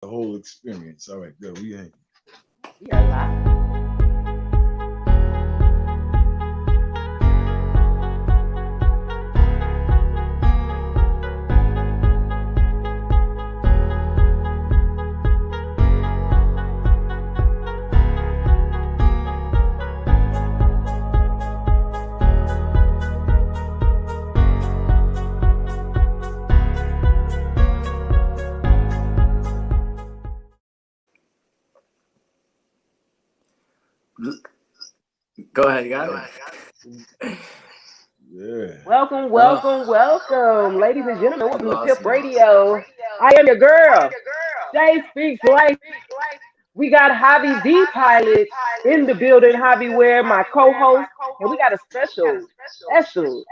the whole experience. All right, good. We ain't. We are live. Go ahead, you got it. Yeah. Welcome, Uh, welcome, welcome, ladies and gentlemen. you Welcome to Piff lost me. Radio. I am your girl. Jay Speaks Life. We got Javi the Pilot in the building. Javi Ware, my co-host, and we got a special.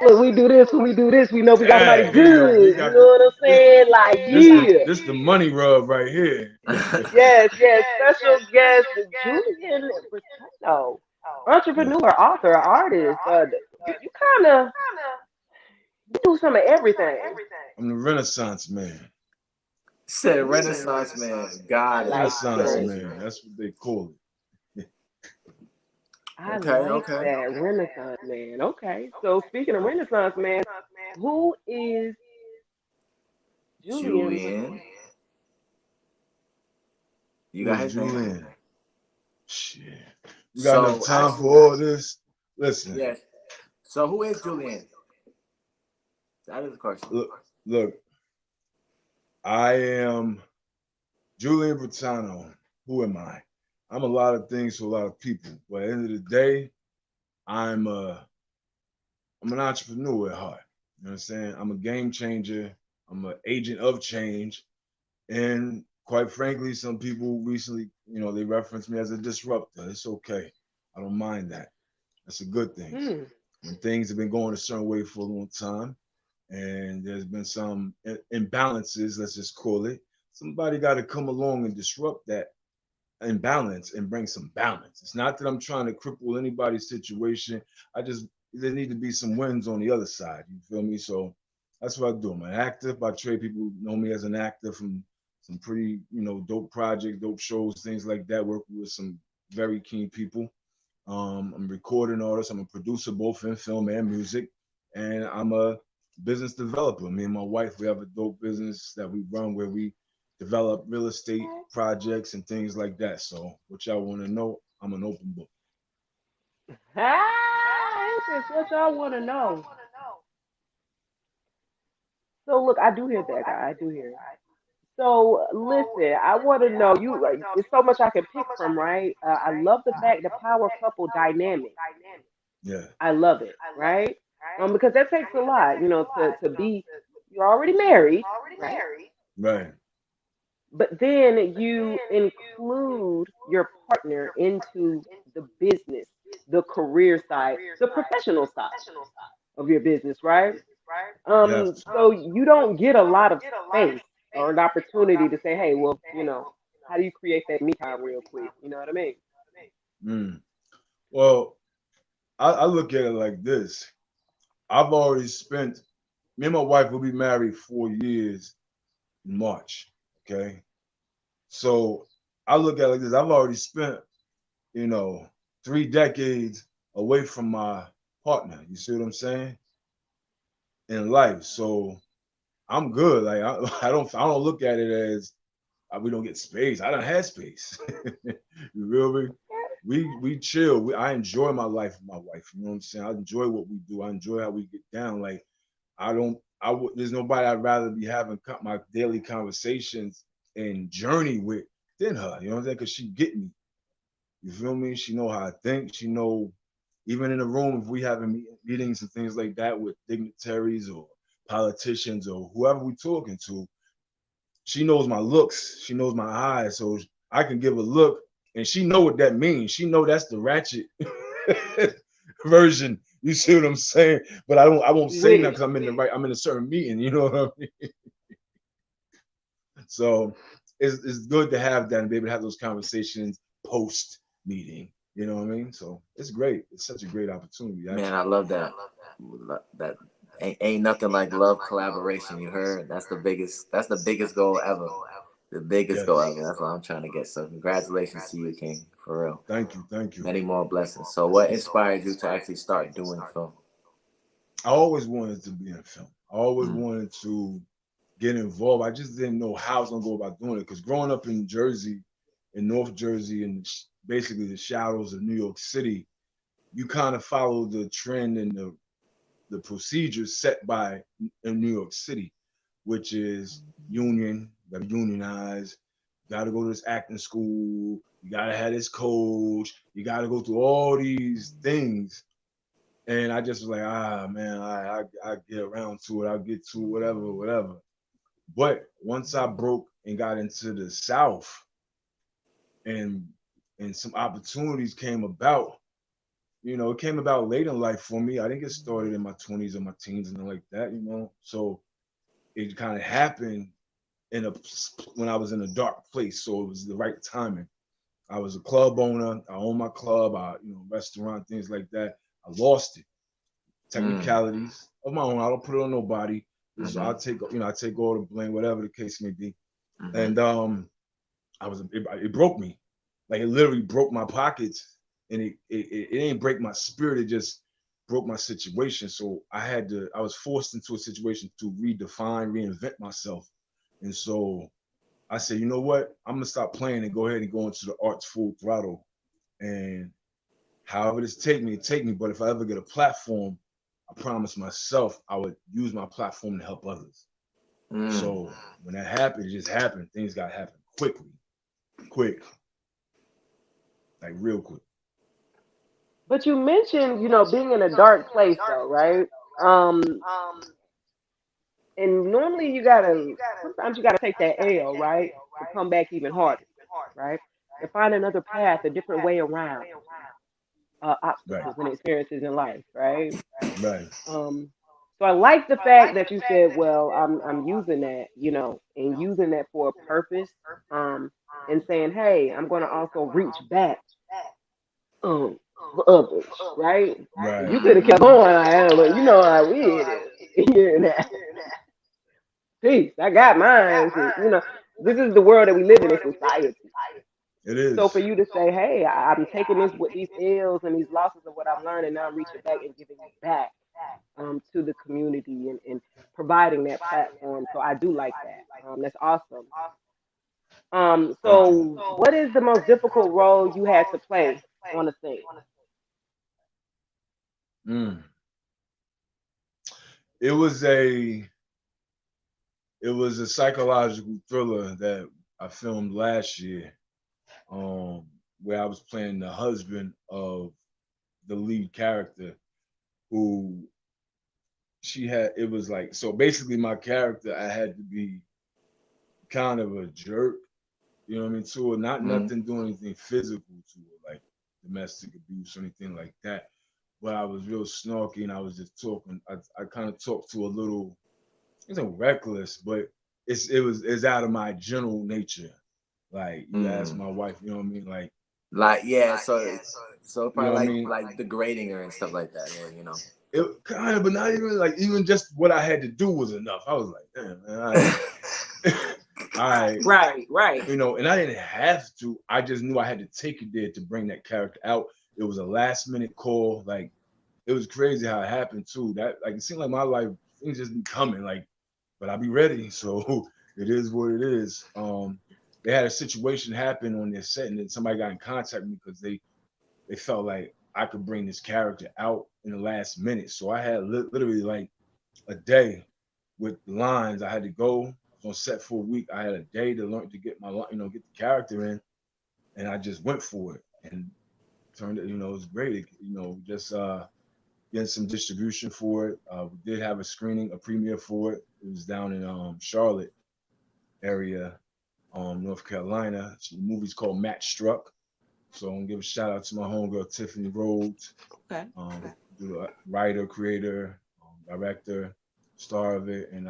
Look, we do this when we do this. We know we got somebody Yeah, here you go. We good. You got know what I'm this. saying? Like, This the yeah. this the money rub right here. Yes, yes. Special guest, Julian Brittano, Yeah. entrepreneur, author, artist. You kind of do some of everything. I'm the Renaissance man. Said Renaissance man. I Got it. like Renaissance it. Crazy. man. That's what they call it. I Okay, like okay. that Renaissance man. Okay, so speaking of Renaissance man, who is Julian? Julian. You Who got is his name. Julian? Shit. We got enough So time for actually, all this. Listen, yes. So who is Julian? That is the question. look. I am Julian Brittano. Who am I? I'm a lot of things to a lot of people, but at the end of the day, I'm a I'm an entrepreneur at heart. You know what I'm saying? I'm a game changer. I'm an agent of change. And quite frankly, some people recently, they reference me as a disruptor. It's okay. I don't mind that. That's a good thing. Hmm. When things have been going a certain way for a long time and there's been some imbalances, let's just call it, somebody got to come along and disrupt that imbalance and bring some balance. It's not that I'm trying to cripple anybody's situation. I just there need to be some wins on the other side. You feel me? So that's what I do. I'm an actor by trade. People know me as an actor from some pretty, dope projects, dope shows, things like that. Working with some very keen people. I'm a recording artist. I'm a producer both in film and music, and I'm a business developer. Me and my wife, we have a dope business that we run where we develop real estate projects and things like that. So, what y'all want to know? I'm an open book. Ah, this is what y'all want to know. So look, I do hear that guy. I do hear it. So listen, I want to know you. Like, there's so much I can pick from, right? I love the fact the power couple dynamic. Yeah. I love it, right? Because that takes a lot, to be. You're already married, right? Right. But then you include your partner into the business, the career side, the professional side of your business, right? You have to. So you don't get a lot of space or an opportunity to say, hey, well, how do you create that me time real quick? You know what I mean? Mm. Well, I look at it like this. I've already spent. Me and my wife will be married 4 years in March. Okay. So I look at it like this. I've already spent, you know, 3 decades away from my partner. You see what I'm saying? In life. So I'm good. Like I don't look at it as we don't get space. I don't have space. You feel me? We chill. I enjoy my life with my wife. You know what I'm saying? I enjoy what we do. I enjoy how we get down. Like I don't. There's nobody I'd rather be having my daily conversations and journey with than her. You know what I'm saying? Because she get me. You feel me? She know how I think. She know even in the room if we having meetings and things like that with dignitaries or politicians or whoever we talking to, she knows my looks. She knows my eyes. So I can give a look and she know what that means. She know that's the ratchet version. You see what I'm saying? But I won't say With nothing it. because I'm in a certain meeting, you know what I mean? So it's good to have that and be able to have those conversations post meeting. You know what I mean? So it's great. It's such a great opportunity, Man, actually. I love that. That ain't nothing like love collaboration. You heard? That's the biggest. That's the biggest goal ever. The biggest Yes. goal ever. That's what I'm trying to get. So congratulations to you, King. For real. Thank you. Thank you. Many more blessings. So what inspired you to actually start doing film? I always wanted to be in film. I always Mm. wanted to get involved. I just didn't know how I was gonna go about doing it. Because growing up in Jersey, in North Jersey, and basically the shadows of New York City, you kind of follow the trend and the procedures set by in New York City, which is union, you gotta unionize, you gotta go to this acting school, you gotta have this coach, you gotta go through all these things. And I just was like, man, I get around to it, I'll get to whatever, whatever. But once I broke and got into the South and some opportunities came about, it came about late in life for me. I didn't get started in my 20s or my teens and like that. So it kind of happened in a when I was in a dark place. So it was the right timing. I was a club owner. I owned my club. Restaurant, things like that. I lost it. Mm. Technicalities of my own. I don't put it on nobody. So Mm-hmm. I take all the blame, whatever the case may be. Mm-hmm. And it broke me. Like it literally broke my pockets, and it didn't break my spirit. It just broke my situation. So I was forced into a situation to redefine, reinvent myself. And so I said, you know what? I'm gonna stop playing and go ahead and go into the arts full throttle. And however this take me. But if I ever get a platform, I promise myself I would use my platform to help others. Mm. So when that happened, it just happened. Things got to happen quickly, quick, like real quick. But you mentioned, being in a dark place though, right? Um, and normally sometimes you gotta take that L, right, to come back even harder, right? To find another path, a different way around Right, obstacles and experiences in life, right? right. Um, so I like the fact that you said, well, I'm using that, and using that for a purpose, um, and saying, hey, I'm gonna also reach back, for others, right? You Right. could have kept going, but you know how we it is. Hearing that, peace. I got mine. This is the world that we live in society. It So for is. you to say, hey, I'm taking this with these ills and these losses of what I've learned, and now I'm reaching back and giving it back to the community and providing that platform. So I do like that. That's awesome. Thank you. So what is the most difficult role you had to play on a scene? Mm. It was a it was a psychological thriller that I filmed last year, um, where I was playing the husband of the lead character, who she had. It was like, so basically my character, I had to be kind of a jerk, you know what I mean, to her. Not Mm. nothing doing anything physical to her, like domestic abuse or anything like that. But I was real snarky and I was just talking. I kind of talked to a little, it wasn't reckless, but it's out of my general nature. Like you ask Mm. my wife, you know what I mean? Like, Like yeah, so you know probably what I like mean? degrading her and stuff like that. Yeah, you know. It kind of, but not even like, even just what I had to do was enough. I was like, damn, man, all right. All right. Right, right. And I didn't have to. I just knew I had to take it there to bring that character out. It was a last minute call. Like it was crazy how it happened too. That like it seemed like my life things just be coming. Like, but I'll be ready. So it is what it is. They had a situation happen on their set, and then somebody got in contact with me because they felt like I could bring this character out in the last minute. So I had literally like a day with lines. I had to go. I was on set for a week. I had a day to learn to get get the character in, and I just went for it and turned it. It was great. Just getting some distribution for it. We did have a screening, a premiere for it. It was down in Charlotte area, North Carolina. So the movie's called Match Struck. So I'm gonna give a shout out to my homegirl Tiffany Rhodes, Okay. the writer, creator, director, star of it, and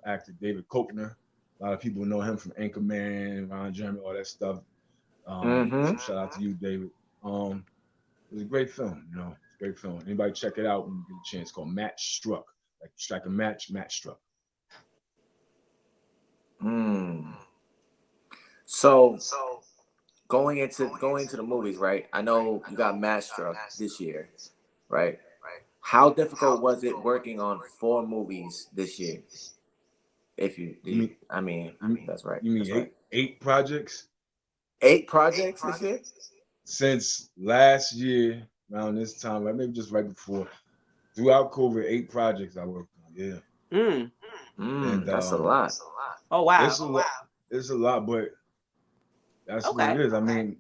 actor David Koechner. A lot of people know him from Anchorman, Ron Jeremy, all that stuff. Mm-hmm. So shout out to you, David. It was a great film. It's a great film. Anybody check it out when you get a chance? It's called Match Struck. Like strike a match, match struck. Mm. So going into the movies, right? I know you got Master this year, right? How difficult was it working on 4 movies this year? If you, You mean I mean, you mean that's right. you mean That's right. eight projects 8 projects this year? since last year around this time, like maybe just right before throughout COVID, 8 projects I worked on. Yeah, Mm. and That's a lot. Oh wow. it's a lot. It's a lot, but that's what it Okay. is. I mean,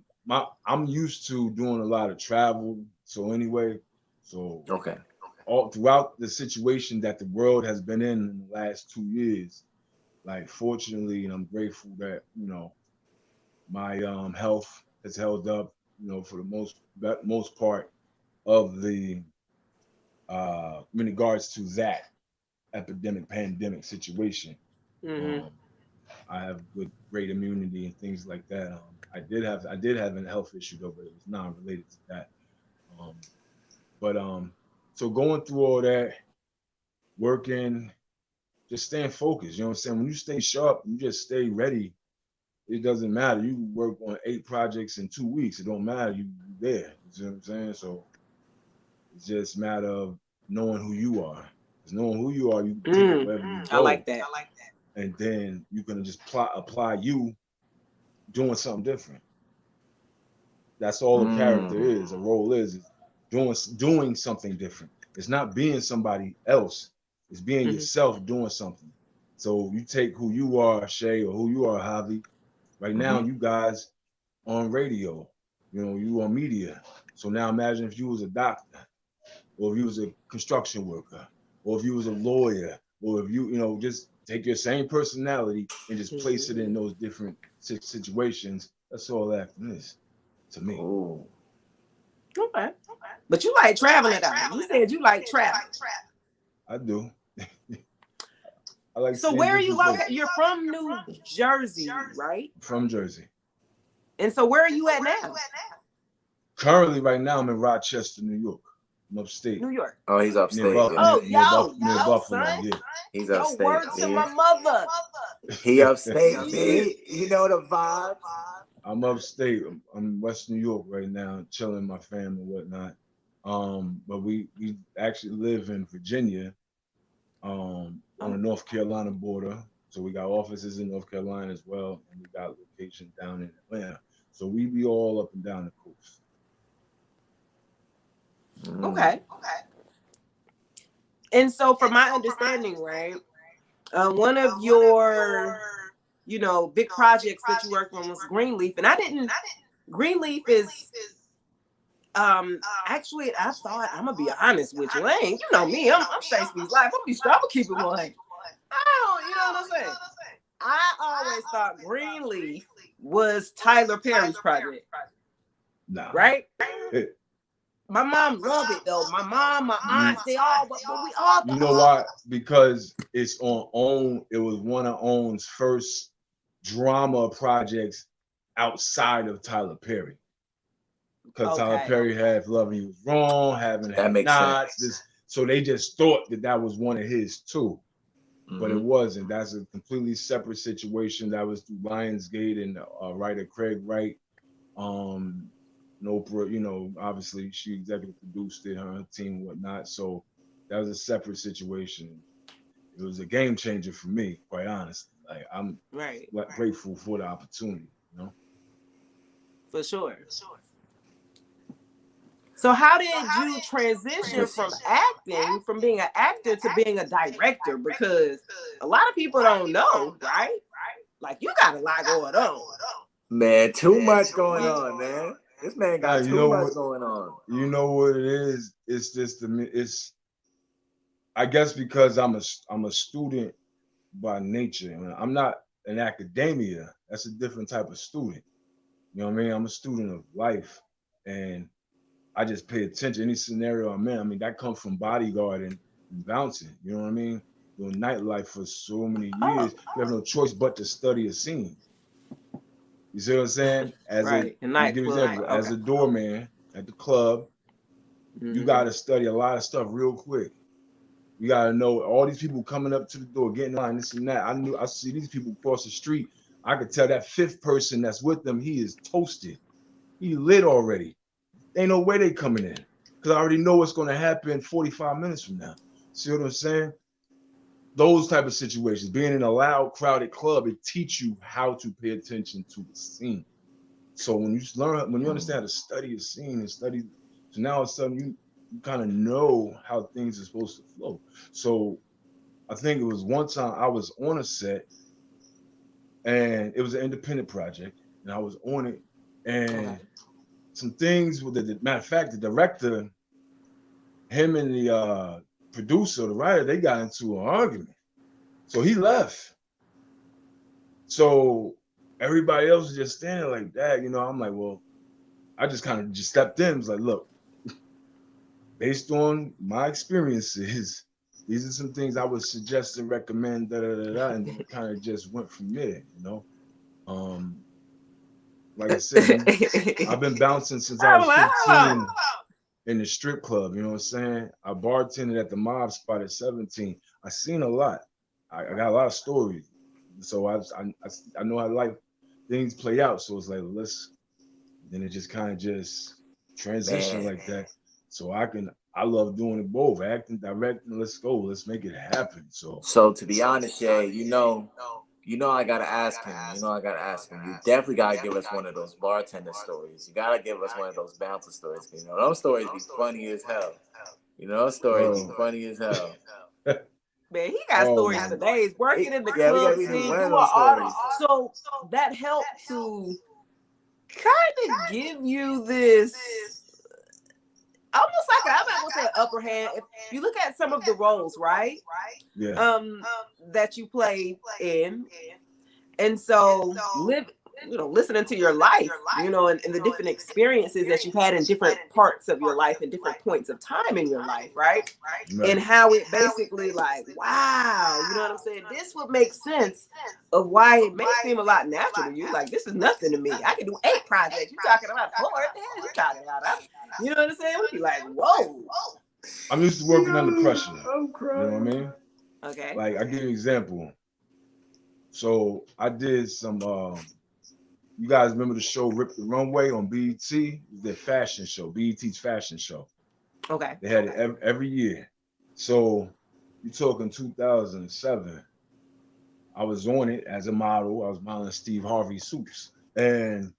I'm used to doing a lot of travel, so anyway, so Okay. all throughout the situation that the world has been in the last 2 years, like fortunately, and I'm grateful that my health has held up, for the most part of the in regards to that epidemic pandemic situation. Mhm. Um, I have good great immunity and things like that. I did have a health issue though, but it was not related to that. Um, but so going through all that, working, just staying focused. You know what I'm saying? When you stay sharp, you just stay ready. It doesn't matter. You work on 8 projects in 2 weeks. It don't matter. You there. You see what I'm saying? So it's just a matter of knowing who you are. Because knowing who you are, you can take it Mm. wherever you I go, like that. and then you're gonna just apply you doing something different. That's all a character Mm. is. A role is doing something different. It's not being somebody else. It's being Mhm. yourself doing something. So you take who you are, Shay, or who you are, Javi. Right now, Mm-hmm. you guys on radio. You on media. So now imagine if you was a doctor, or if you was a construction worker, or if you was a lawyer, or if just take your same personality and just place it in Mhm. those different situations. That's all acting is to me. Oh. Okay. But you like traveling though. You said you like travel. I do. I like So seeing where are you different places. located? You're from New Jersey, right? From Jersey. And so where are you at now? Currently, right now, I'm in Rochester, New York. I'm upstate, New York. Oh, he's near upstate. Buff, Yeah. near Oh, near Buff, yo, near yo, Buffalo. son. Yeah. He's Yo, upstate. word to Yeah. my mother. He upstate. Yeah. You know the vibes. I'm upstate. I'm in West New York right now, chilling with my family and whatnot. But we actually live in Virginia, on the Oh, North Carolina border. So we got offices in North Carolina as well, and we got locations down in Atlanta. So we be all up and down the coast. Mm. okay. And so from my understanding, right, one of your, big projects that you worked on was Greenleaf. And I didn't, Greenleaf is, actually, I thought, I'm going to be honest with you. You know me, I'm Shakespeare's life. I'm going to keep it 100. I don't, you know what I'm saying? I always thought Greenleaf was Tyler Perry's project, Nah. right? My mom loved it though. My mom, my aunts, they all, but we all You thought, know why? Because it's on OWN. It was one of OWN's first drama projects outside of Tyler Perry. Because Tyler okay. Perry had Loving You Was Wrong, Having That Have makes sense. Nots. So they just thought that was one of his too. But it Mm-hmm. wasn't. That's a completely separate situation. That was through Lionsgate and writer Craig Wright. Um, and Oprah, obviously she executive produced it, her team and whatnot. So that was a separate situation. It was a game changer for me, quite honestly. Like I'm Right. grateful for the opportunity. For sure. So how did you transition from acting, from being an actor to being a director? Because a lot of people don't know, right? Like you got a lot going on. Man, too much going on, man. This man Nah, got you too know much what? going on. You know what it is? It's just it's. I guess because I'm a student by nature. I'm not an academia. That's a different type of student. You know what I mean? I'm a student of life, and I just pay attention. Any scenario I'm in, I mean, that comes from bodyguarding and bouncing. You know what I mean? Doing nightlife for so many Oh, years, you have no choice but to study a scene. You see what I'm saying? right. A Let me give you an nightclub. example. As Okay. a doorman at the club, you Mm-hmm. got to study a lot of stuff real quick. You got to know all these people coming up to the door, getting in line, this and that. I see these people across the street. I could tell that fifth person that's with them, he is toasted. He lit already. Ain't no way they coming in. Because I already know what's going to happen 45 minutes from now. See what I'm saying? Those type of situations, being in a loud, crowded club, it teach you how to pay attention to the scene. So when you understand how to study a scene and study, so now all of a sudden you kind of know how things are supposed to flow. So I think it was one time I was on a set and it was an independent project and I was on it Okay. and some things with the matter of fact, the director, him and the producer, the writer, they got into an argument. So he left. So everybody else was just standing like that, I'm like, well, I just kind of just stepped in. Was like, look, based on my experiences, these are some things I would suggest and recommend, and then it kind of just went from there. Um, like I said, I've been bouncing since I was 15 in the strip club. You know what I'm saying? I bartended at the mob spot at 17. I seen a lot. I got a lot of stories, so I know how life things play out. So it's like then it just kind of just transition Man. like that. So I love doing it both, acting, directing. Let's go, let's make it happen. So to be honest, Shay, I gotta ask him. You definitely gotta give us one of those bartender stories. You gotta give us one of those bouncer stories. Those stories be funny as hell. Those stories be funny as hell. Man, he got Oh stories for man. days. Working in the Yeah, club we do scene, one of doing those all stories. so that helped to kind of give you this almost like I'm not gonna say upper hand. If you look at some of the roles, right? Yeah. That you played in, and so listening to your life, and the different experiences that you've had in different parts of your life and different points of time in your life, right? Right. And how it basically like, wow, you know what I'm saying? This would make sense of why it may seem a lot natural to you. Like, this is nothing to me. I can do 8 projects. You talking about 4? What the hell you talking about? You know what I'm saying? We'd be like, whoa. I'm used to working under pressure. I'm You crying. know what I mean? Okay. Like I give you an example. So I did some you guys remember the show Rip the Runway on BET? It was their fashion show, BET's fashion show. Okay. They had it every year. So you're talking 2007. I was on it as a model. I was modeling Steve Harvey suits. And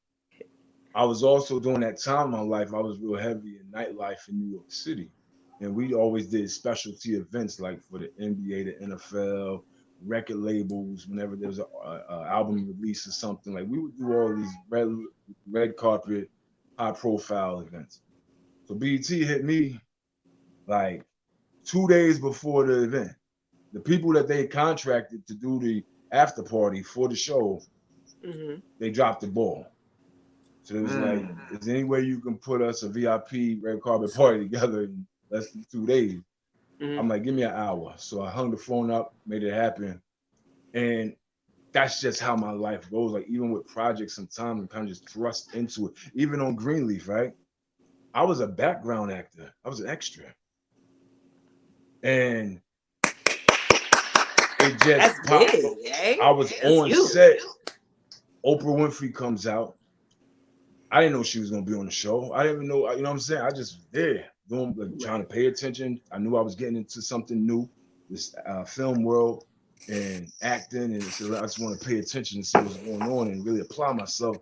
I was also during that time in my life, I was real heavy in nightlife in New York City. And we always did specialty events like for the NBA, the NFL, record labels, whenever there was a album release or something. Like we would do all these red carpet, high profile events. So BET hit me like 2 days before the event. The people that they contracted to do the after party for the show, they dropped the ball. So it was like, is there any way you can put us a VIP red carpet party together in less than 2 days? I'm like, give me an hour. So I hung the phone up, made it happen. And that's just how my life goes. Like even with projects, sometimes I'm kind of just thrust into it. Even on Greenleaf, right? I was a background actor. I was an extra. And it just That's big, eh? I was That's on huge. set. Oprah Winfrey comes out. I didn't know she was gonna be on the show. I didn't even know, you know what I'm saying? I just there doing like, trying to pay attention. I knew I was getting into something new, this film world and acting, and so I just want to pay attention and see what's going on and really apply myself.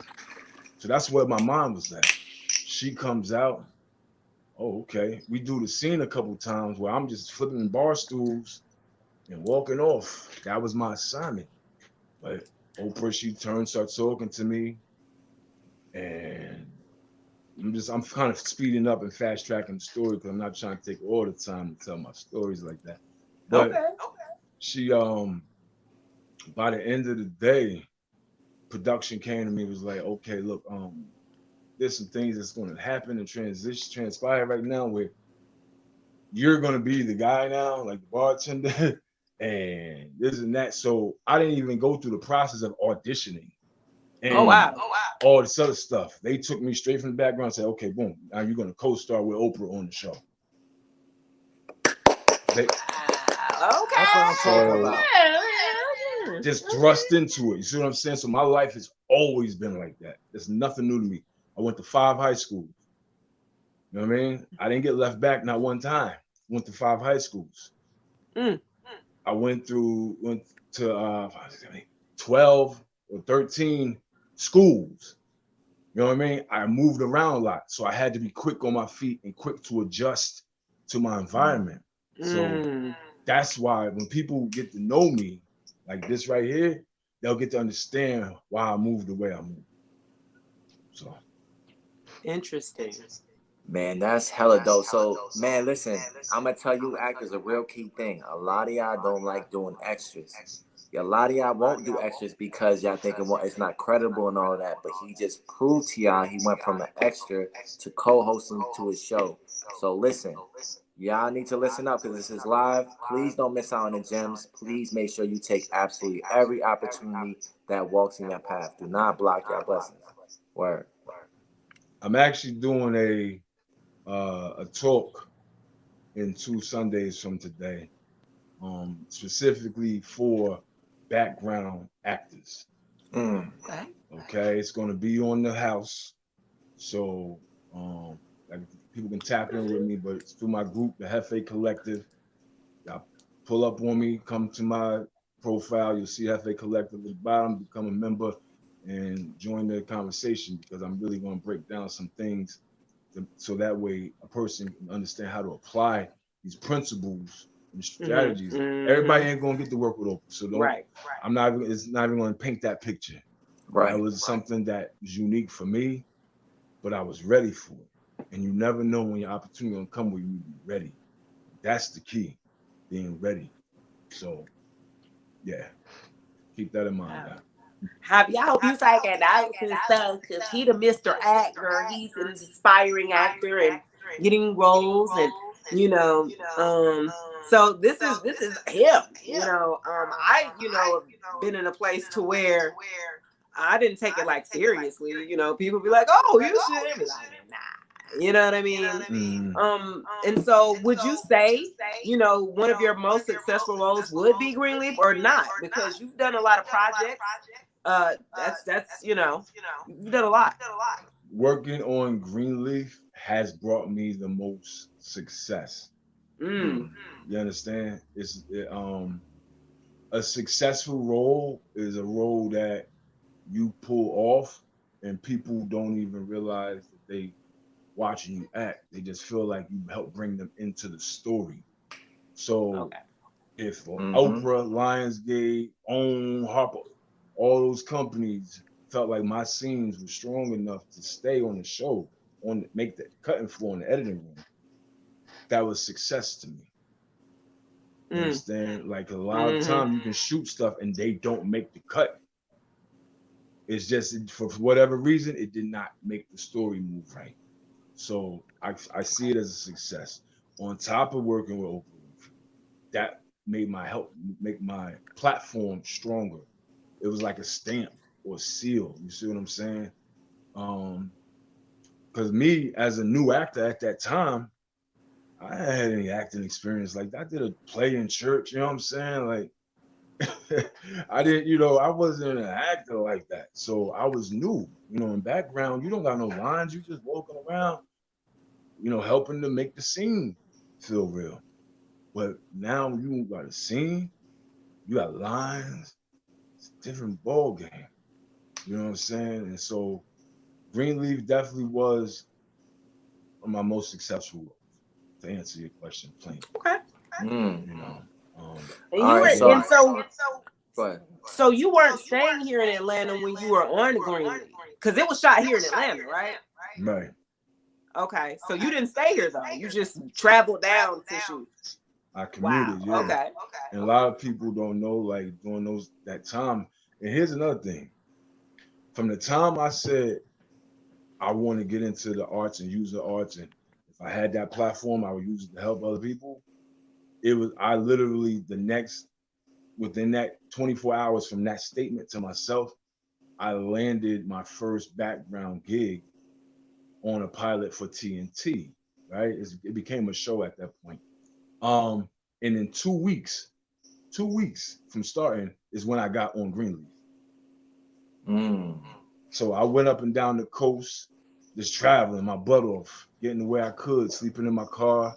So that's where my mind was at. She comes out. Oh, okay. We do the scene a couple times where I'm just flipping bar stools and walking off. That was my assignment. But Oprah, she turns, starts talking to me, and I'm kind of speeding up and fast tracking the story because I'm not trying to take all the time to tell my stories like that. But Okay. she by the end of the day, production came to me, was like, okay, look, there's some things that's gonna happen and transpire right now where you're gonna be the guy now, like the bartender, and this and that. So I didn't even go through the process of auditioning and Oh wow. all this other stuff. They took me straight from the background and said, okay, boom, now you're gonna co-star with Oprah on the show. Okay. That's what I'm talking about. just thrust into it. You see what I'm saying? So my life has always been like that. There's nothing new to me. I went to 5 high schools. You know what I mean? I didn't get left back not one time. Went to 5 high schools. Mm. I went to 12 or 13 schools. You know what I mean? I moved around a lot. So I had to be quick on my feet and quick to adjust to my environment. So Mm. that's why when people get to know me like this right here, they'll get to understand why I moved the way I moved. So Interesting. Man, that's hella dope. So, man, listen, I'm gonna tell you, actors a real key thing. A lot of y'all don't like doing extras. A lot of y'all won't do extras because y'all thinking, well, it's not credible and all that. But he just proved to y'all he went from an extra to co-hosting to his show. So listen, y'all need to listen up because this is live. Please don't miss out on the gems. Please make sure you take absolutely every opportunity that walks in your path. Do not block your blessings. Word. I'm actually doing a talk in 2 Sundays from today, specifically for background actors. Mm. Okay. Okay, it's going to be on the house, so like people can tap in with me, but it's through my group, the Hefe Collective. Y'all pull up on me, come to my profile. You'll see Hefe Collective at the bottom. Become a member and join the conversation because I'm really going to break down some things so that way a person can understand how to apply these principles and Mm-hmm. strategies. Everybody Mm-hmm. ain't gonna get to work with Oprah, so don't. Right. I'm not. It's not even gonna paint that picture. That Right. was something that was unique for me, but I was ready for it. And you never know when your opportunity gonna come where you need to be ready. That's the key, being ready. So yeah, keep that in mind, Wow. guys. Happy, I hope you taking notes and stuff because he the Mr. Actor. He's an inspiring actor and getting roles and so this is him. I been in a place to where I didn't take it like seriously. People be like, "Oh, you should," be like, "Nah." You know what I mean? Mm. And so would you say, one of your most successful roles would be Greenleaf or not? Because you've done a lot of projects. You've done a lot. Working on Greenleaf has brought me the most success. Mm. Mm. You understand? A successful role is a role that you pull off and people don't even realize that they watching you act. They just feel like you help bring them into the story. So Okay. if Mm-hmm. Oprah, Lionsgate, OWN, Harper, all those companies felt like my scenes were strong enough to stay on the show, make the cutting floor in the editing room, that was success to me. You Mm. understand? Like a lot of Mm-hmm. time you can shoot stuff and they don't make the cut. It's just for whatever reason, it did not make the story move right. So I see it as a success. On top of working with Oprah Winfrey, that made my help make my platform stronger. It was like a stamp or seal. You see what I'm saying? Because me as a new actor at that time, I had any acting experience. Like I did a play in church. You know what I'm saying? Like I didn't, I wasn't an actor like that. So I was new. In background, you don't got no lines. You just walking around, helping to make the scene feel real. But now you got a scene, you got lines, it's a different ball game. You know what I'm saying? And so Greenleaf definitely was my most successful role, to answer your question plain. Okay. Mm. You know, um, And All you right. were, So, and so, go ahead. so you weren't staying here in Atlanta when you were on Greenleaf, because it was shot here in Atlanta, right? right. Okay. So you didn't stay here though. You just traveled down to shoot. I Wow. commuted, yeah. Okay. And a lot of people don't know, like during that time. And here's another thing. From the time I said I want to get into the arts and use the arts, and if I had that platform, I would use it to help other people. It was I literally within that 24 hours from that statement to myself, I landed my first background gig on a pilot for TNT. Right, it became a show at that point. And in 2 weeks from starting, is when I got on Greenleaf. Mm. So I went up and down the coast, just traveling my butt off, getting the way I could, sleeping in my car,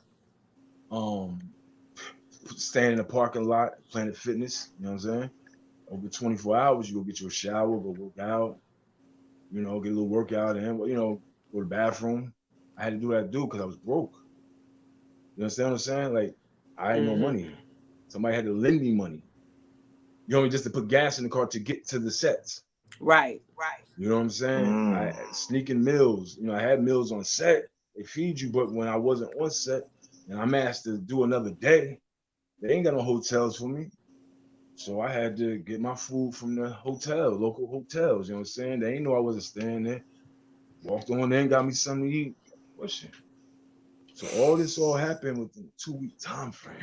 um, staying in the parking lot, Planet Fitness. You know what I'm saying? Over 24 hours, you go get your shower, go work out, you know, get a little workout, and you know, go to the bathroom. I had to do what I do because I was broke. You understand what I'm saying? Like I had no money. Somebody had to lend me money. You know, just to put gas in the car to get to the sets. Right. You know what I'm saying? I Mm. sneaking meals. You know, I had meals on set. They feed you, but when I wasn't on set and I'm asked to do another day, they ain't got no hotels for me. So I had to get my food from the hotel, local hotels. You know what I'm saying? They ain't know I wasn't staying there. Walked on there and got me something to eat. Pushing. So all happened within a 2-week time frame.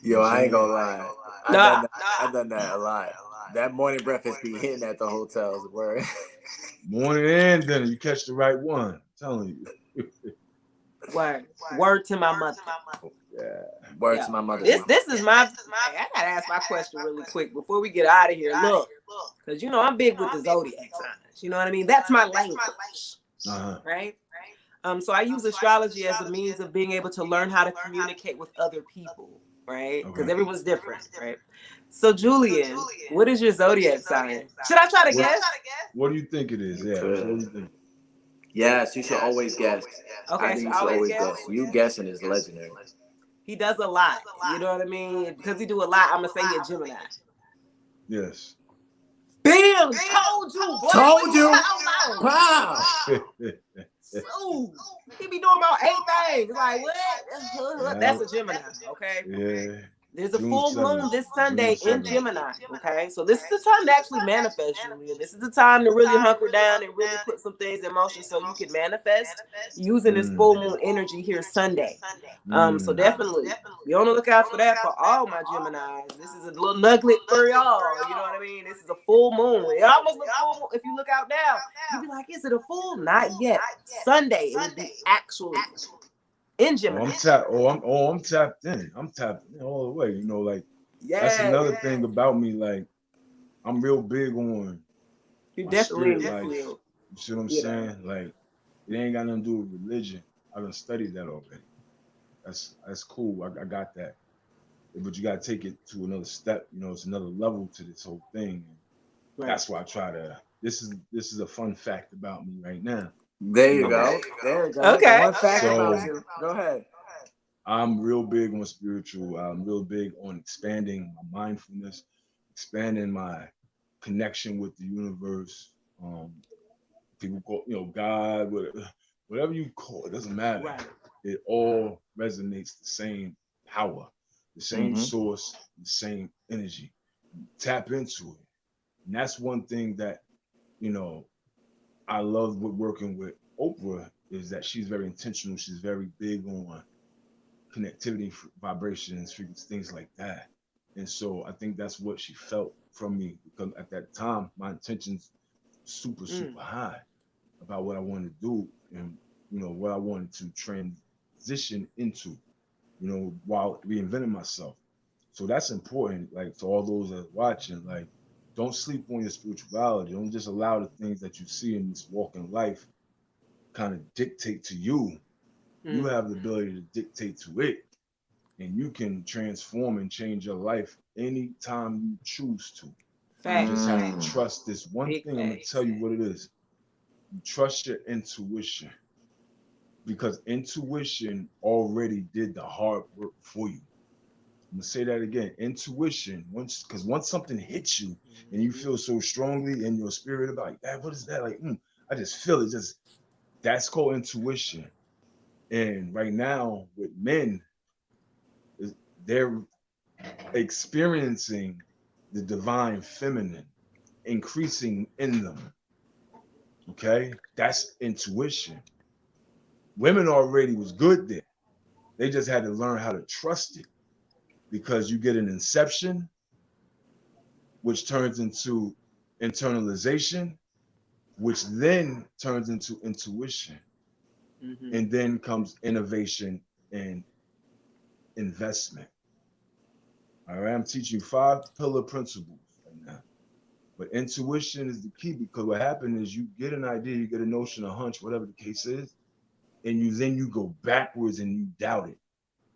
You know Yo, what I'm I ain't saying? gonna lie. Nah. I done that a lot. That morning breakfast be hitting at the hotels. Where Morning and dinner, you catch the right one. I'm telling you. Word to my mother. Yeah. word Yeah. to my mother. This is my. Hey, I gotta ask my question really quick before we get out of here. Look, because you know I'm big with the zodiac signs. You know what I mean? That's my language, Uh-huh. right? So I use astrology as a means of being able to learn how to communicate with other people, right? Because Okay. everyone's different, right? So Julian, what is your zodiac sign? Should I try to guess? What do you think it is? You Yeah. could. So what do you think? Yes, you should always guess. Okay, I I think should you should always always guess. guess. You guessing is legendary. He does a lot. You know what I mean? Because he do a lot, I'm gonna say he a Gemini. Yes. Bam! Told you, boy. Told you. Wow. Wow. Ooh, he be doing about 8 things. Like what? Yeah. That's a Gemini. Okay. Yeah. There's a June full 7th. moon this June Sunday in 7th. Gemini. Okay, so this is the time to actually manifest, Julian. This is the time to really hunker down and really put some things in motion so you can manifest using this full moon energy here Sunday. So definitely be on the lookout for that for all my Geminis. This is a little nugget for y'all. You know what I mean? This is a full moon. It almost looks full moon. If you look out now, you'll be like, is it a full? Not yet. Sunday, it will be actually in Gemini. I'm tapped in. I'm tapped in all the way. You know, like that's Yeah, another thing about me. Like I'm real big on you my definitely in spirit the life. field. You see what I'm You know. saying? Like it ain't got nothing to do with religion. I done studied that already. That's cool. I got that. But you gotta take it to another step. You know, it's another level to this whole thing. And Right. that's why I try to. This is a fun fact about me right now. There You you know, go. There you go. Okay. One fact So- about you. Go ahead. I'm real big on spiritual. I'm real big on expanding my mindfulness, expanding my connection with the universe. People call, God, whatever you call it, doesn't matter. Right. It all resonates the same power, the same source, the same energy. Tap into it. And that's one thing that, I love with working with Oprah is that she's very intentional. She's very big on connectivity, vibrations, things like that. And so I think that's what she felt from me because at that time my intentions super high about what I wanted to do and what I wanted to transition into, while reinventing myself. So that's important. Like to all those that are watching, like don't sleep on your spirituality. Don't just allow the things that you see in this walking life kind of dictate to you. You have the ability to dictate to it. And you can transform and change your life anytime you choose to. You just have to trust this one Big thing. I'm going to facts. tell you what it is. You trust your intuition because intuition already did the hard work for you. I'm going to say that again. Intuition, because once something hits you and you feel so strongly in your spirit about like, that, what is that? Like, I just feel it. That's called intuition. And right now with men, they're experiencing the divine feminine increasing in them. Okay, that's intuition. Women already was good there. They just had to learn how to trust it because you get an inception, which turns into internalization, which then turns into intuition, and then comes innovation and investment. All right, I'm teaching you 5 pillar principles right now. But intuition is the key because what happened is you get an idea, you get a notion, a hunch, whatever the case is, and you go backwards and you doubt it.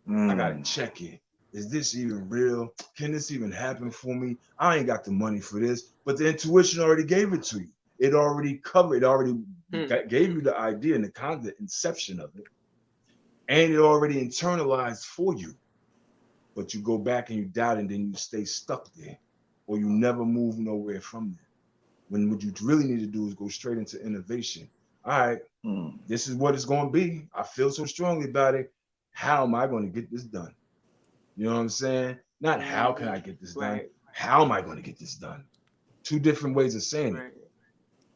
I gotta Mm. check it. Is this even real? Can this even happen for me? I ain't got the money for this, but the intuition already gave it to you. It already covered. It already gave you the idea and the inception of it, and it already internalized for you. But you go back and you doubt, and then you stay stuck there, or you never move nowhere from there. When what you really need to do is go straight into innovation. All right, Mm. this is what it's going to be. I feel so strongly about it. How am I going to get this done? You know what I'm saying? Not how can I get this done? Right. How am I going to get this done? Two different ways of saying it, Right.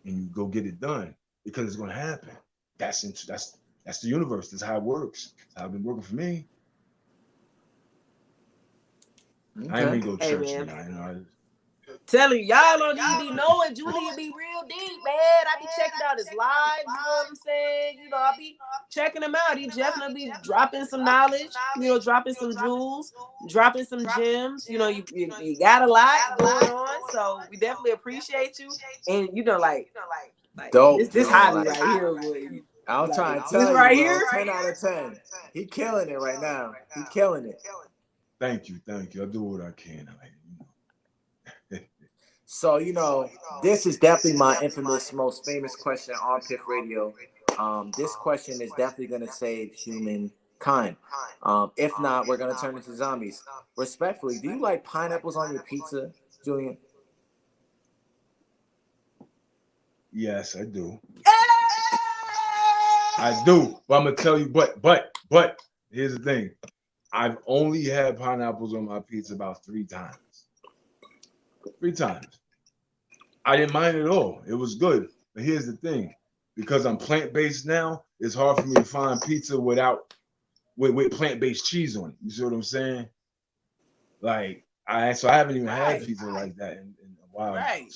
and you go get it done because it's going to happen. That's the universe. That's how it works. That's how it's been working for me. I ain't Okay. mean go Hey church man. now. You know, Telling y'all don't even be knowing Julian be real deep, man. I be checking out his lives, you know what I'm saying? You know, I be checking him out. He definitely be dropping some knowledge, you know, dropping some jewels, dropping some gems. You know, you got a lot going on. So we definitely appreciate you. And you know, like Dope, this man. hobby Like, right here, boy. I'm Like trying to this tell you, right bro. here. 10 out of 10. He killing it right now. He killing it. thank you. I do what I can. So, this is definitely my infamous, most famous question on Piff Radio. This question is definitely going to save humankind. If not, we're going to turn into zombies. Respectfully, do you like pineapples on your pizza, Julian? Yes, I do. I do. But I'm gonna tell you, but here's the thing. I've only had pineapples on my pizza about 3 times. 3 times. I didn't mind it at all. It was good. But here's the thing. Because I'm plant-based now, it's hard for me to find pizza with plant-based cheese on it. You see what I'm saying? Like I haven't even had Right, pizza like that in a while now. right.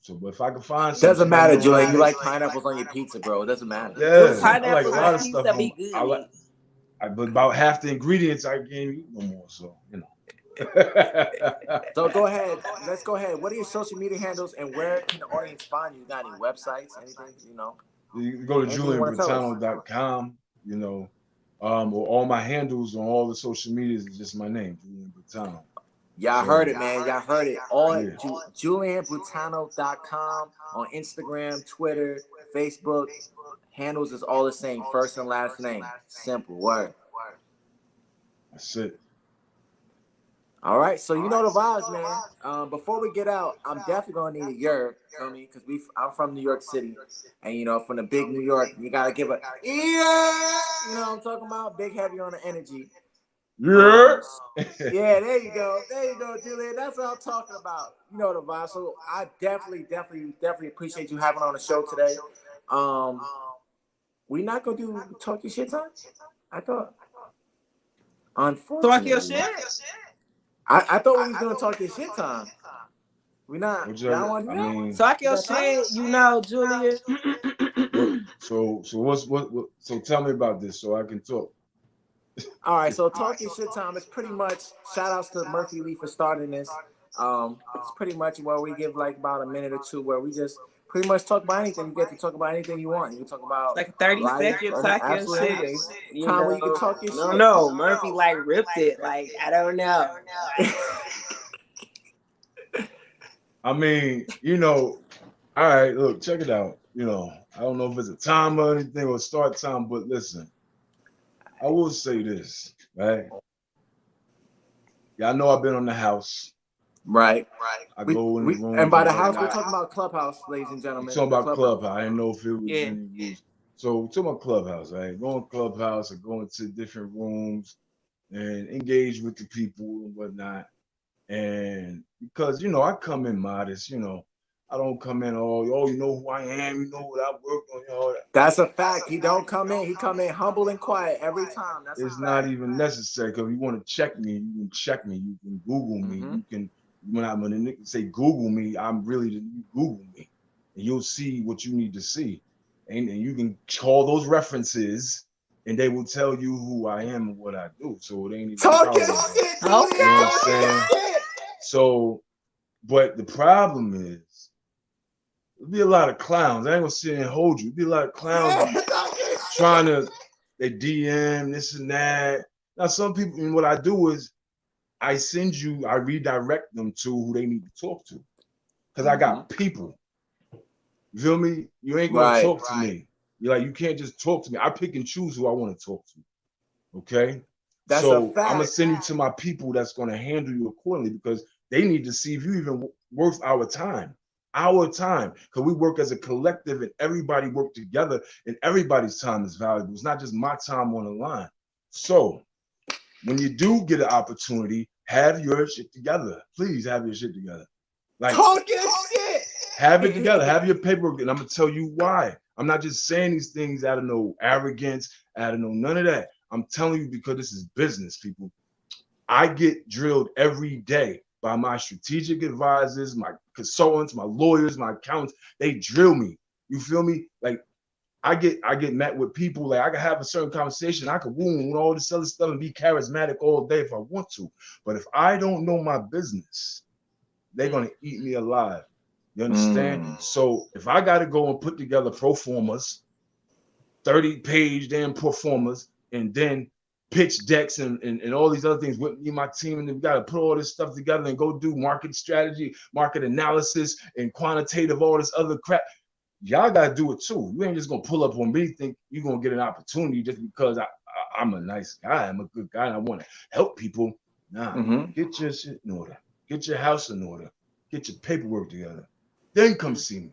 So but if I can find some Doesn't matter, spread Julian. around You it, like pineapples on your pizza, bro. It doesn't matter. Them yeah, I like a pineapples lot on of stuff pizza be on I good. like but about half the ingredients I can't eat no more. So, So go ahead. Let's go ahead. What are your social media handles and where can the audience find you? You got any websites? Anything? You go to Anything you want to tell us? julianbrittano.com, or all my handles on all the social medias is just my name, Julian Brittano. Y'all So heard it, man. Y'all heard it. All at yeah, JulianBrittano.com on Instagram, Twitter, Facebook. Handles is all the same. First and last name. Simple word. that's it. All right, so you know the vibes, man. Before we get out, I'm definitely gonna need a yurt, feel me? Because I'm from New York City, and from the big New York, you gotta give a yeah. You know what I'm talking about? Big heavy on the energy. Yeah. Yeah, there you go, Julian. That's what I'm talking about. You know the vibe. So I definitely appreciate you having on the show today. We not gonna do talking shit time. I thought, Talk your unfortunately, shit. I thought we was gonna talk this shit time. We not. Y'all Whichever. want to I do that? mean, Talk You your got time? shit. You know, Julian. what? So what? So tell me about this so I can talk. All right. So talking shit time is pretty much shout outs to Murphy Lee for starting this. It's pretty much where we give like about a minute or two where we just pretty much talk about anything. You get to talk about anything you want. You can talk about Like a 30 life second and talk your absolutely shit. anything. You Time where you can know. talk your No, shit. no. Murphy like ripped it. Like, I don't know. I mean, all right, look, check it out. I don't know if it's a time or anything or start time, but listen, I will say this, right? Y'all know I've been on the house. Right. I We go in the we and rooms by and the house we're whatnot. talking about Clubhouse, ladies and I'm gentlemen. talking about Clubhouse. Clubhouse. I didn't know if it was Yeah. any rules. So we're talking about Clubhouse, right? Go on Clubhouse or go into different rooms and engage with the people and whatnot. And because I come in modest, I don't come in all, oh, you know who I am, you know what I work on, all that. That's a fact. He don't come in. He come in humble and quiet every time. That's a It's not fact. even necessary because if you want to check me, you can check me. You can Google me. Mm-hmm. You can when the niggas say Google me, I'm really you Google me, and you'll see what you need to see, and you can call those references and they will tell you who I am and what I do. So it ain't even Talk about your that. shit, You Julian. know what Okay. I'm Talk your saying? shit. So, but the problem is, there'll be a lot of clowns. I ain't gonna sit and hold you. There'll be a lot of clowns Yeah, talk your trying shit. to, they DM this and that. Now, some people, and what I do is I redirect them to who they need to talk to. Because I Mhm. got people. You feel me? You ain't gonna Right. talk to me. You're like, you can't just talk to me. I pick and choose who I want to talk to. Okay. That's a So I'm gonna fact. send you to my people that's gonna handle you accordingly because they need to see if you even worth our time. Our time. Because we work as a collective and everybody work together and everybody's time is valuable. It's not just my time on the line. So when you do get an opportunity, have your shit together. Please have your shit together. Like, Talk your shit. have it together. Have your paperwork. And I'm gonna tell you why. I'm not just saying these things out of no arrogance, out of no none of that. I'm telling you because this is business, people. I get drilled every day by my strategic advisors, my consultants, my lawyers, my accountants. They drill me. You feel me? Like I get met with people like I can have a certain conversation, I could wound all this other stuff and be charismatic all day if I want to. But if I don't know my business, they're gonna eat me alive. You understand? Mm. So if I gotta go and put together pro formas, 30-page damn pro formas, and then pitch decks and all these other things with me and my team, and then we gotta put all this stuff together and go do market strategy, market analysis, and quantitative, all this other crap. Y'all gotta do it too. You ain't just gonna pull up on me, think you're gonna get an opportunity just because I'm a nice guy, I'm a good guy, and I want to help people. Nah, Mhm. get your shit in order, get your house in order, get your paperwork together. Then come see me,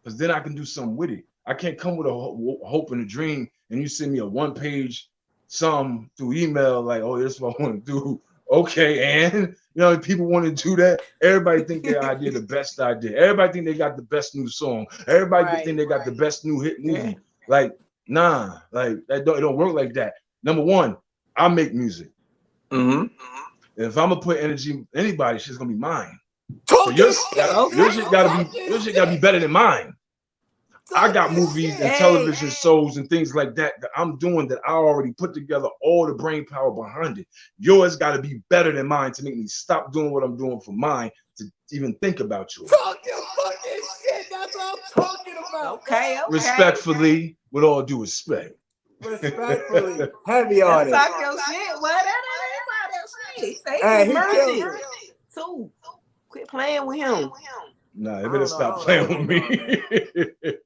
because then I can do something with it. I can't come with a hope and a dream, and you send me a one-page sum through email like, oh, this is what I want to do. Okay, and people want to do that. Everybody think their idea the best idea. Everybody think they got the best new song. Everybody think Right. they got the best new hit Yeah. movie. Like, nah, like it don't work like that. Number one, I make music. Mhm. And if I'm gonna put energy in anybody, shit's gonna be mine. So Talk your shit, your Okay. shit nigga. gotta Talk be your your shit gotta be shit. better than mine. I Talk got your movies and shit. Hey. television shows and things like that I'm doing that I already put together all the brain power behind it. Yours got to be better than mine to make me stop doing what I'm doing for mine to even think about yours. Talk your fucking shit. That's what I'm talking about, Okay. man. Okay. Respectfully, with all due respect. Respectfully, heavy Let's on it. talk your shit. What? That ain't talk your shit. He say he Hey, get he killed mercy it. too. Quit playing with him. Nah, you I better don't know. I stop don't know playing what with they doing, man. me.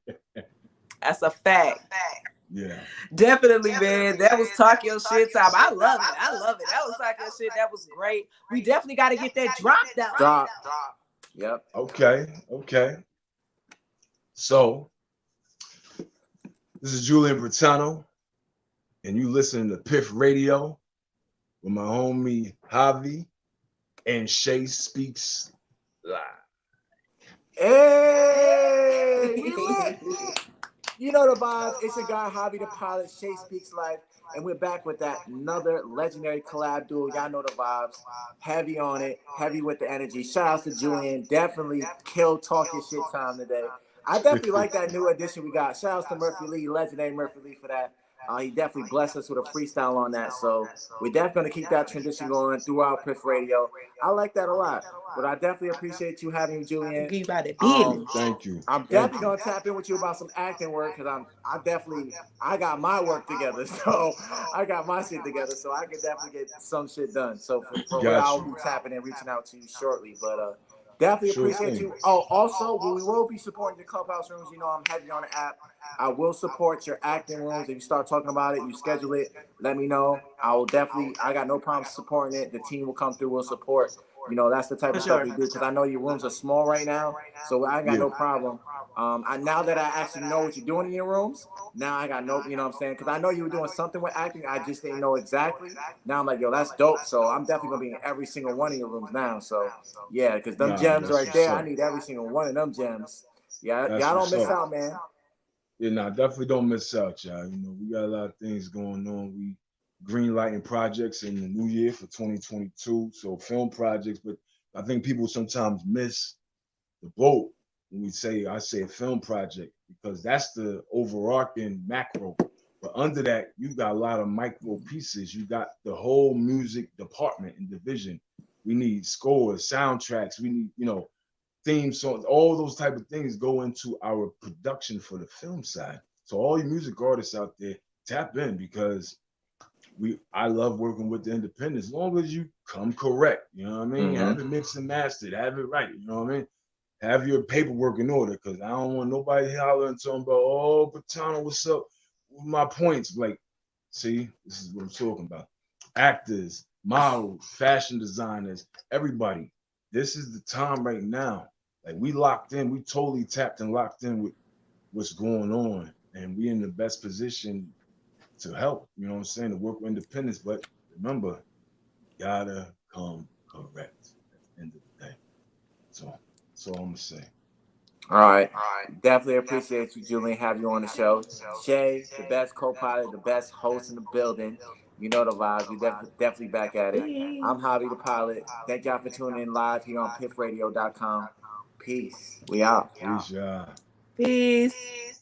That's a fact. Yeah. Definitely, man. That was talk your shit time. I love it. I love it. That was talk your shit. That was great. We definitely got to get that drop though. Drop. Yep. Okay. Okay. So this is Julian Brittano, and you listening to Piff Radio with my homie Javi and Shay Speaks Live. Hey, we lit. You know the vibes. It's your guy, Javi the Pilot, Shay Speaks Life, and we're back with that another legendary collab duo. Y'all know the vibes. Heavy on it, heavy with the energy. Shout out to Julian. Definitely kill talk your shit time today. I definitely like that new addition we got. Shout out to Murphy Lee, legendary Murphy Lee for that. He definitely blessed us with a freestyle on that. So we're definitely going to keep that tradition going throughout Piff Radio. I like that a lot. But I definitely appreciate you having me, Julian. Give you about the business. Thank you. I'm Thank definitely you. gonna tap in with you about some acting work because I got my work together, so I got my shit together, so I can definitely get some shit done. So for real, Got I'll you. be tapping and reaching out to you shortly. But definitely Sure appreciate thing. you. Oh, also we will be supporting the clubhouse rooms. You know I'm heavy on the app. I will support your acting rooms. If you start talking about it, you schedule it. Let me know. I will definitely. I got no problem supporting it. The team will come through. We'll support. You know that's the type For of stuff sure. we do because I know your rooms are small right now, so I ain't got Yeah. no problem. Now that I actually know what you're doing in your rooms, now I got no, you know what I'm saying? Because I know you were doing something with acting, I just didn't know exactly. Now I'm like, yo, that's dope. So I'm definitely gonna be in every single one of your rooms now. So yeah, because them Nah, gems that's right what's there, I up. need every single one of them gems. Yeah, That's y'all don't what's miss up. out, man. Yeah, nah, definitely don't miss out, y'all. We got a lot of things going on. We green lighting projects in the new year for 2022. So film projects, but I think people sometimes miss the boat when I say a film project because that's the overarching macro. But under that, you got a lot of micro pieces. You got the whole music department and division. We need scores, soundtracks. We need, theme songs. All those type of things go into our production for the film side. So all you music artists out there, tap in because I love working with the independents as long as you come correct. You know what I mean? Have it mixed and mastered, have it right. You know what I mean? Have your paperwork in order because I don't want nobody hollering talking about, oh, Brittano, what's up with my points? Like, see, this is what I'm talking about. Actors, models, fashion designers, everybody. This is the time right now. Like we locked in, we totally tapped and locked in with what's going on, and we in the best position to help. You know what I'm saying? To work with independence, but remember, gotta come correct at the end of the day. So that's all I'm gonna say. All right. Definitely appreciate you, Julian, have you on the show. Shay, the best co-pilot, the best host in the building. You know the vibes. We definitely back at it. I'm Javi the pilot. Thank y'all for tuning in live here on piffradio.com. Peace. We out. Peace, y'all. Peace.